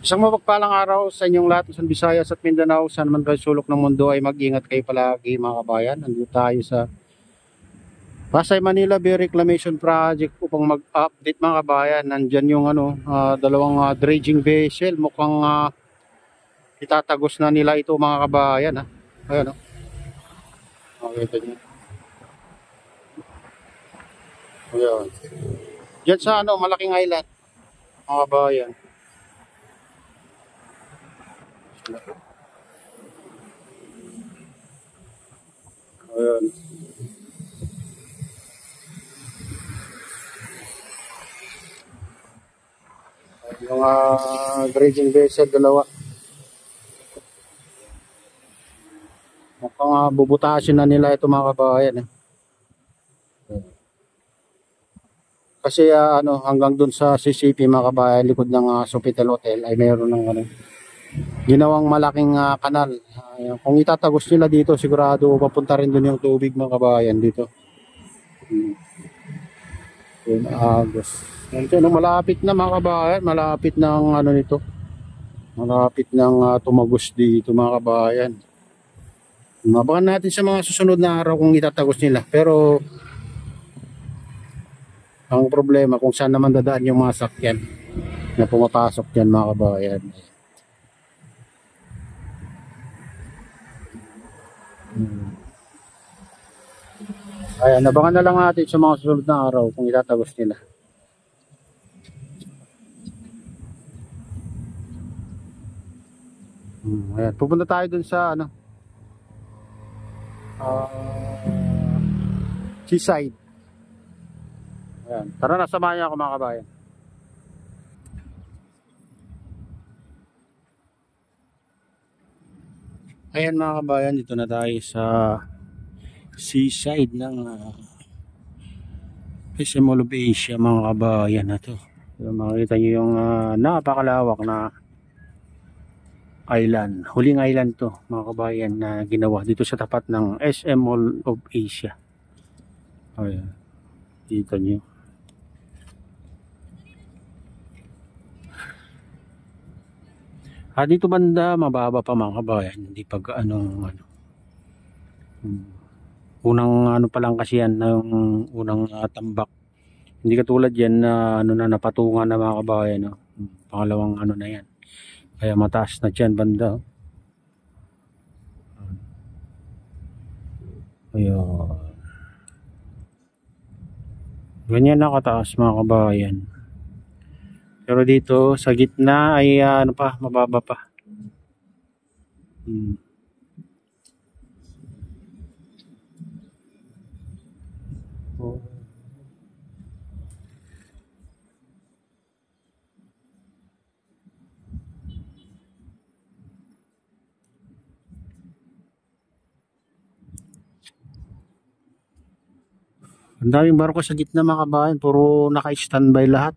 Isang mapagpalang araw sa inyong lahat sa Visayas at Mindanao, saan man kayo sulok ng mundo ay mag-ingat kayo palagi mga kabayan. Nandito tayo sa Pasay Manila Bay Reclamation Project upang mag-update mga kabayan. Nandyan yung dalawang dredging vessel. Mukhang itatagos na nila ito mga kabayan. Ha? Ayan o. Makita nyo. Ayan. Diyan sa malaking island mga kabayan. Ayan. Yung dredging vessel dalawa. Mukhang bubutasin na nila ito mga kabayan. Kasi hanggang dun sa CCP mga kabayan, likod ng Sofitel Hotel ay mayroon ng ginawang malaking kanal. Kung itatagos nila dito, sigurado papunta rin dun yung tubig mga kabayan dito. Yun, Agos. Malapit na mga kabayan, malapit ng nito. Malapit ng tumagos dito mga kabayan. Mabakan natin sa mga susunod na araw kung itatagos nila. Pero ang problema kung saan naman dadaan yung mga sakyan na pumapasok dyan mga kabayan. Ayan, nabangan na lang natin sa mga susunod na araw kung itatagos nila. Ayan, pupunta tayo dun sa seaside. Ayan, tara na, samahan niyo ako mga kabayan. Ayan mga kabayan, dito na tayo sa seaside ng SM Mall of Asia mga kabayan na to. So, makikita nyo yung napakalawak na island, huling island to mga kabayan na ginawa dito sa tapat ng SM Mall of Asia. Ayan, dito nyo. Dito banda mababa pa mga kabayan, hindi pag unang pa lang kasi yan ng unang tambak. Hindi katulad yan na na napatungan na mga kabayan, no? Pangalawang na yan. Kaya mataas na dyan banda. Ayun. Ganyan na kataas mga kabayan. Pero dito sa gitna ay mababa pa. Oh. Ang daming barko sa gitna mga kabayan, puro naka-standby lahat.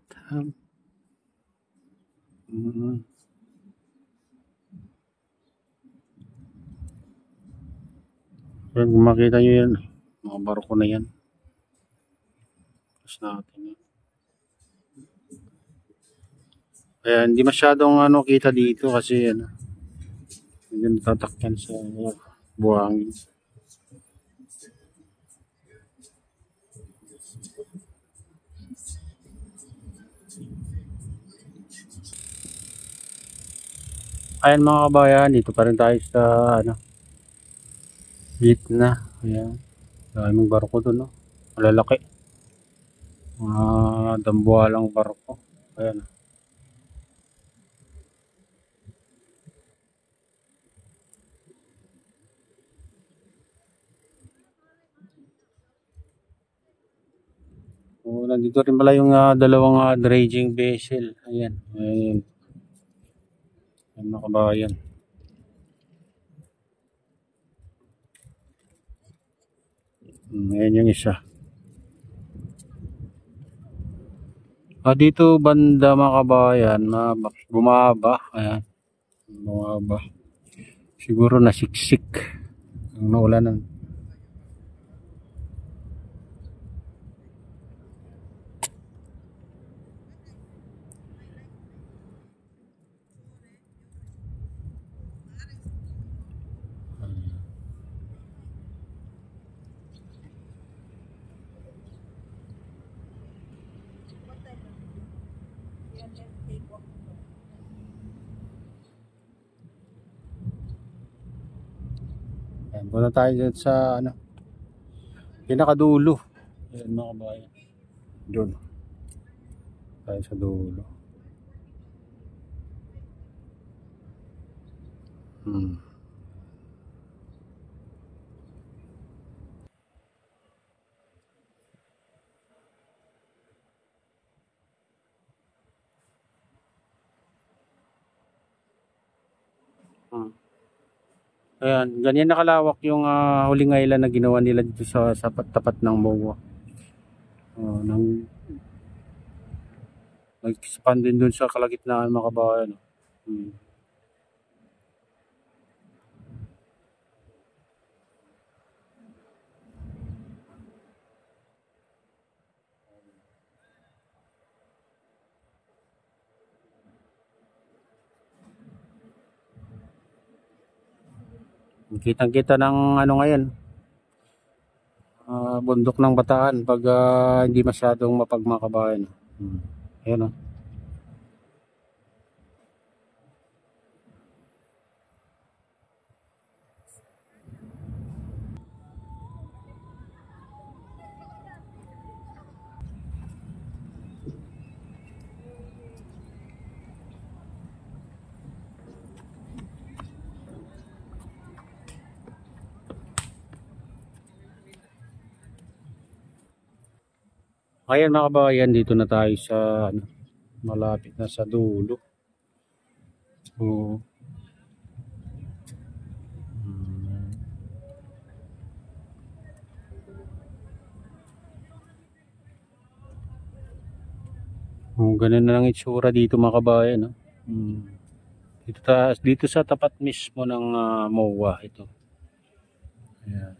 Kung makita nyo yan, mga barko na yan. Tapos natin yan. Kaya hindi masyadong kita dito kasi hindi natatakpan sa buhangin. Ayan mga kabayan, dito pa rin tayo sa gitna. Ayan, daming barko doon, no? Malalaki, dambuhalang barko. Ayan. Nandito rin pala yung dalawang dredging vessel. Ayan, ayan. Ayan mga kabayan. Ayan yung isa. Dito banda mga kabayan, bumaba. Ayan, bumaba. Siguro nasiksik ang naulanan. Punta tayo dyan sa ano, pinakadulo. Ayan mga kabayan. Doon. Tayo sa dulo. Ayan, ganyan nakalawak yung huling island na ginawa nila dito sa tapat ng MOA. Nag-expand din dun sa kalagitnaan mga kabayan. Kitang-kita ng ano ngayon, bundok ng Bataan pag hindi masyadong mapagmakabayan. Ayan o. Ayan mga kabayan, dito na tayo sa ano, malapit na sa dulo. Ganun na lang itsura dito mga kabayan. No? Dito sa tapat mismo ng MOA ito. Ayan.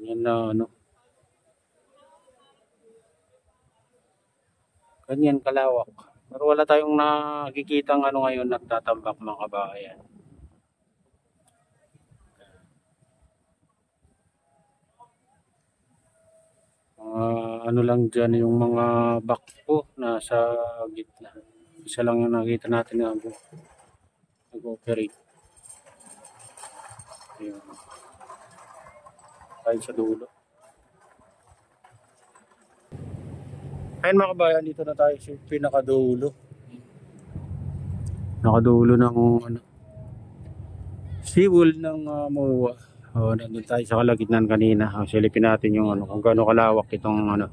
Ganyan na ano. Ganyan kalawak. Pero wala tayong nakikitang ano ngayon nagtatambak mga kabayan. Ano lang dyan yung mga bakpo na sa gitna. Isa lang yung nakita natin na nag-operate. Ayun. Tayo sa dulo. Ayun mga kabayan, dito na tayo sa pinakadulo. Nakadulo ng ano, seawall ng MOA. Nandun tayo sa kalagitnaan kanina. Silipin natin yung ano, kung gaano kalawak itong ano,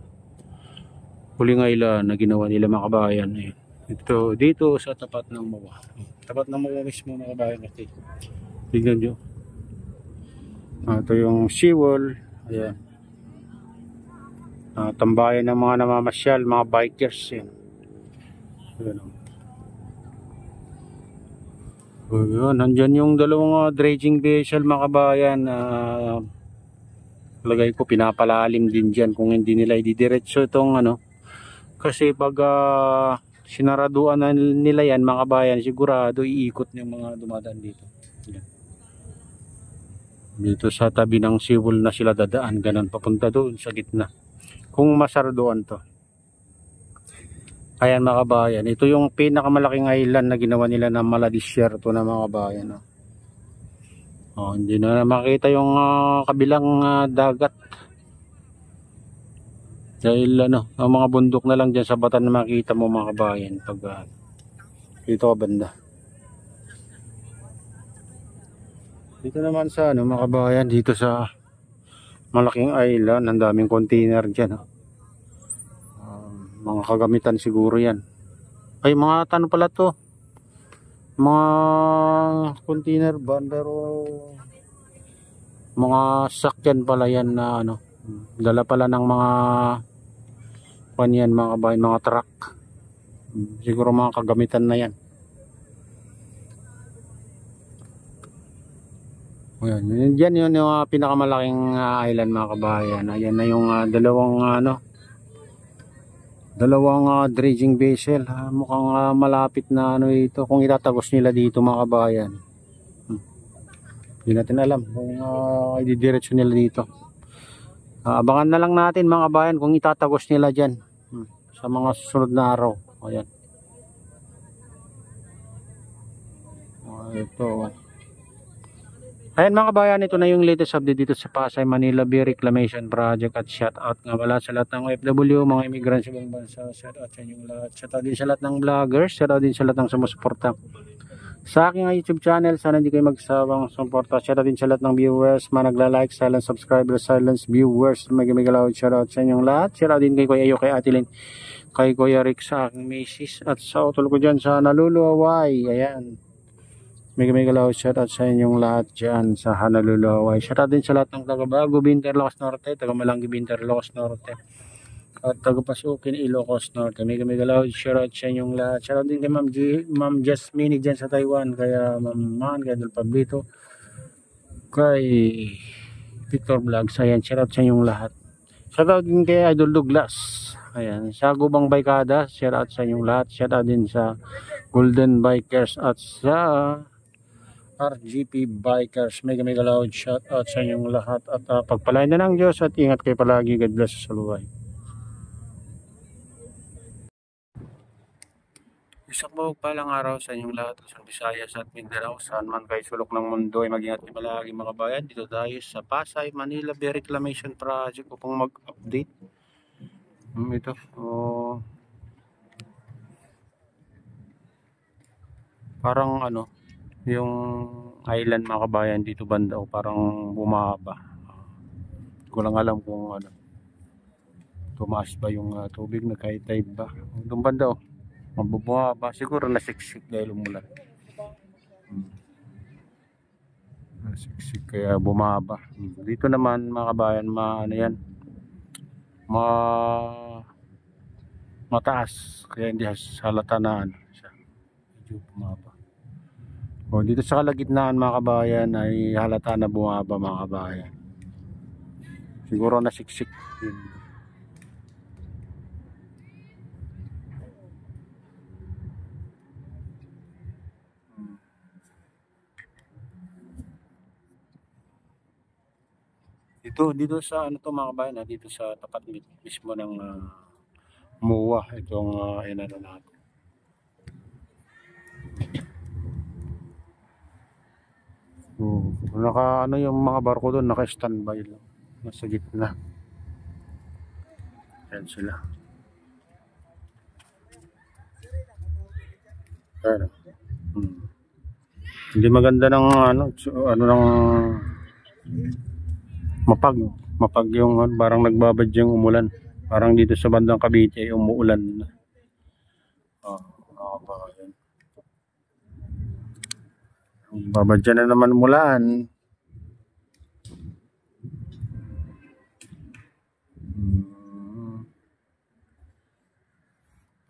huling island na ginawa nila mga kabayan. Ayun. Ito dito sa tapat ng MOA. Tapat ng MOA mismo mga kabayan. Tignan nyo. Ito yung seawall. Ayan. Tambayan ng mga namamasyal, mga bikers. Yan. Ayan, nandyan yung dalawang dredging vessel mga kabayan. Lagay ko pinapalalim din dyan kung hindi nila ididiretso itong ano. Kasi pag sinaraduan na nila yan mga kabayan, sigurado iikot yung mga dumadaan dito. Yan. Dito sa tabi ng seawall na sila dadaan, ganun papunta doon sa gitna. Kung masarduan to. Ayan mga kabayan, ito yung pinakamalaking island na ginawa nila ng Maladisierto na mga kabayan. Hindi na makita yung kabilang dagat. Dahil ano, ang mga bundok na lang dyan sa Bataan na makita mo mga kabayan pag dito ka banda. Dito naman sa ano mga kabayan, dito sa malaking island, ang daming container dyan. Mga kagamitan siguro yan. Ay mga ano pala to, mga container van, pero mga sakyan pala yan na ano, dala pala ng mga kanyan mga kabayan, mga truck. Siguro mga kagamitan na yan. Ayan, yan yun yung pinakamalaking island mga kabayan. Ayan na yung dalawang dredging vessel. Mukhang malapit na ano ito, kung itatagos nila dito mga kabayan. Hindi natin alam kung ididiretso nila dito. Abangan na lang natin mga kabayan kung itatagos nila dyan sa mga susunod na araw. Ayan. ito. Ayan mga kabayan, ito na yung latest update dito sa Pasay, Manila Bay Reclamation Project. At shout out nga wala sa lahat ng OFW, mga immigrants sa ibang bansa. Shout out sa inyong lahat. Shout out din sa lahat ng vloggers. Shout out din sa lahat ng sumusuporta sa aking YouTube channel. Sana hindi kayo magsawang suporta. Shout out din sa lahat ng viewers, mga nagla-like, silent subscribers, silent viewers. Magigalaw, shout out sa inyong lahat. Shout out din kay Kuya Ayo, kay Atilin, kay Kuya Rick, sa aking misis. At sa utol ko dyan sa Naluluaway. Ayan. May galaw, shout out sa inyong lahat dyan sa Honolulu. Shout out din sa lahat ng taga Bago, Binterlocos Norte, taga Malanggi, Binterlocos Norte, at taga Pasukin, Ilocos Norte. May galaw, shout out sa inyong lahat. Shout out din kay Ma'am Jasmine dyan sa Taiwan, kaya Ma'am Man, kay Adol Pablito, kay Victor Vlogs. Ayan, shout out sa inyong lahat. Shout out din kay Idol Douglas. Ayan, sa Gubang Baykada, shout out sa inyong lahat. Shout out din sa Golden Bikers at sa RGP Bikers. Mega loud shout out sa inyong lahat at pagpalain na ng Diyos at ingat kayo palagi. God bless sa luway. Isang palang araw sa inyong lahat sa Visayas at Mindanao, saan man kayo sulok ng mundo ay mag-ingat kayo palagi mga bayan. Dito tayo sa Pasay, Manila Bay Reclamation Project upang mag-update. Ito parang ano yung island mga kabayan dito banda o parang bumaba. Ko lang alam kung ano, tumaas ba yung tubig, na kahit tide ba doon banda mabubaba, siguro nasiksik dahil umulan. Nasiksik kaya bumaba. Dito naman mga kabayan ano yan, mataas kaya hindi halata na ano siya, medyo bumaba. Dito sa kalagitnaan mga kabayan ay halata na bumaba mga kabayan. Siguro nasiksik yun. Dito sa ano to mga kabayan, dito sa tapat mismo ng MUA itong inano natin. Naka ano yung mga barko doon, naka standby lang nasa gitna. Yan sila. Pero hindi maganda ng ano ng mapag yung parang nagbabad yung umulan. Parang dito sa bandang Cavite ay umuulan na. Babadyan na naman umulan.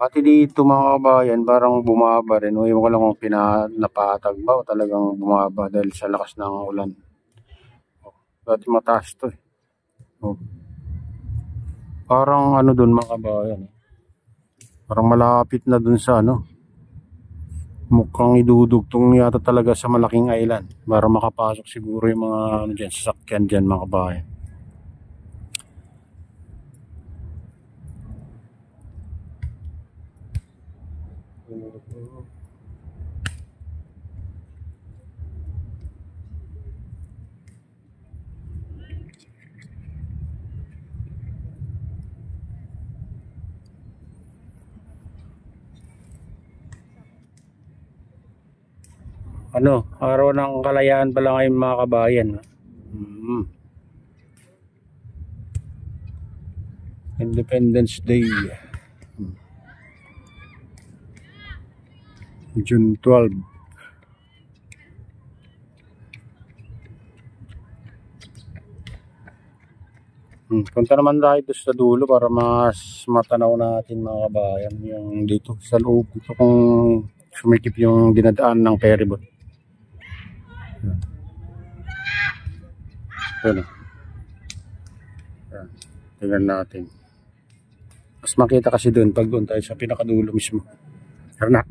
Pati dito mga kabayan parang bumaba rin. Ewan ko lang kung napatag ba o talagang bumaba dahil sa lakas ng ulan. Dati mataas to parang ano dun mga kabayan, parang malapit na dun sa ano, mukhang idudugtong yata talaga sa malaking island para makapasok siguro yung mga ano dyan, sasakyan dyan mga kabayan. Ano, araw ng kalayaan pala ngayon mga kabayan. Independence Day, June 12. Punta naman tayo sa dulo para mas matanaw natin mga kabayan yung dito sa loob. Ito kung sumikip yung dinadaan ng ferryboat. Yan. Tingnan natin. Mas makita kasi doon pag doon tayo sa pinakadulo mismo. Tara na.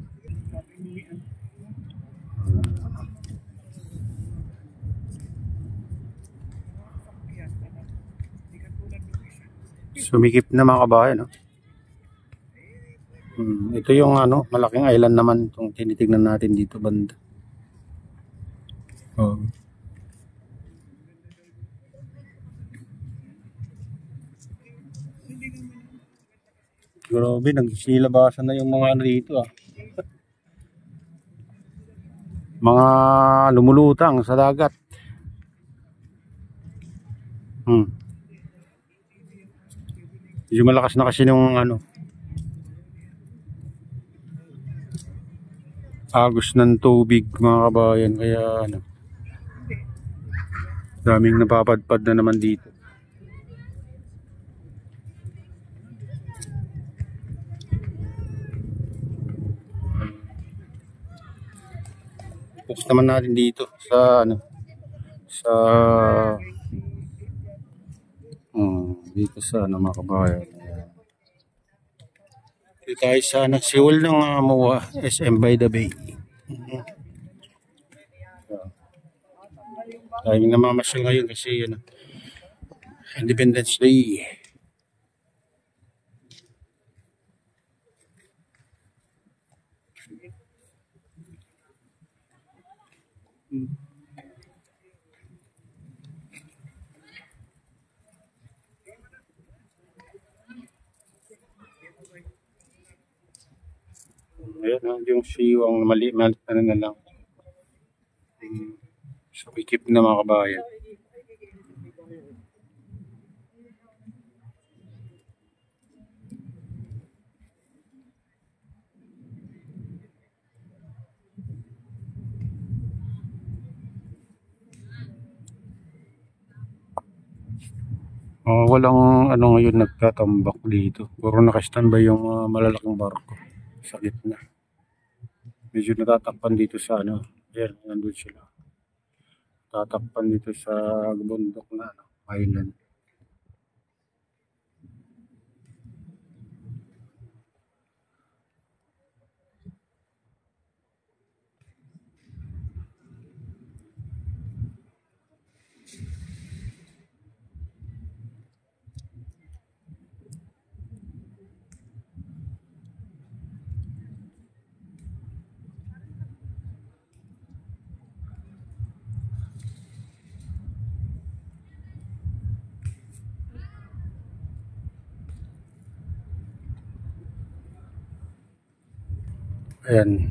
Sumikip na mga kabayan. Ito yung ano, malaking island naman itong tinitignan natin dito banda. Oh. Grabe, nagsisilabasan na yung mga ano dito ah. Mga lumulutang sa dagat. Medyo malakas na kasi nung ano, agos ng tubig mga kabayan, kaya ano, daming napapadpad na naman dito. Focus naman natin dito sa ano, sa dito sa ano mga kabayan. Dito tayo sa Siwal ng MOA, SM by the Bay. Tayo namamasyal ngayon kasi ano, Independence Day. Ayan, yung siwang mali ano na lang. So, ikip na mga kabayan. Walang ano ngayon nagtatambak dito. Puro naka-standby yung malalaking barko sa gitna. Medyo natatakpan dito sa ano, ayan, nandun sila. Tatakpan dito sa bundok na ano, island. Ayan.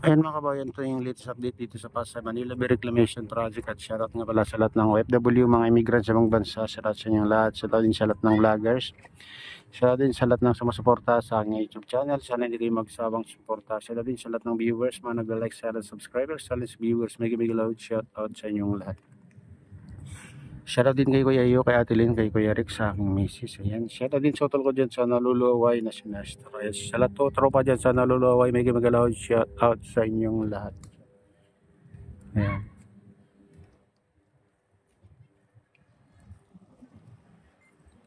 Ayan mga kabayan, ito yung latest update dito sa Pasay Manila Bay Reclamation Project at shoutout nga pala sa lahat ng OFW, mga immigrants sa mga bansa, shoutout sa inyong lahat, shoutout din sa lahat ng vloggers, shoutout din sa lahat ng sumusuporta sa aking YouTube channel, sana hindi kayo magsabang suporta, shoutout din sa lahat ng viewers, mga nag-like, shoutout subscribers, sa lahat viewers, may loud shoutout sa inyong lahat. Shoutout din kay Kuya Iyo, kay Ate Lynn, kay Kuya Rick, sa aking misis. Ayan. Shoutout din sa utol ko dyan sa Naluluaway na sinastra. Sa lahat to, tropa dyan sa Naluluaway, may magalaw shoutout sa inyong lahat. Ayan.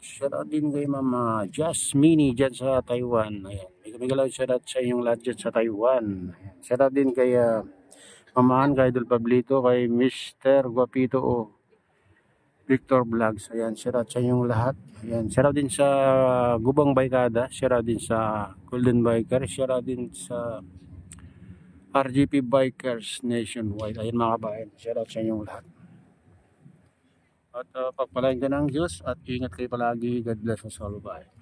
Shoutout din kay Mama Jasmine dyan sa Taiwan. Ayan. May magalaw shoutout sa inyong lahat dyan sa Taiwan. Ayan. Shoutout din kay Mamahan, kay Idol Pablito, kay Mr. Guapito Victor Vlogs. Ayan, shoutout sa inyong lahat. Ayan, shoutout din sa Gubang Baykada, shoutout din sa Golden Biker, shoutout din sa RGP Bikers Nationwide. Ayan mga kabayan, shoutout sa inyong lahat. At pagpalain ka ng Diyos at ingat kayo palagi. God bless us all. Bye.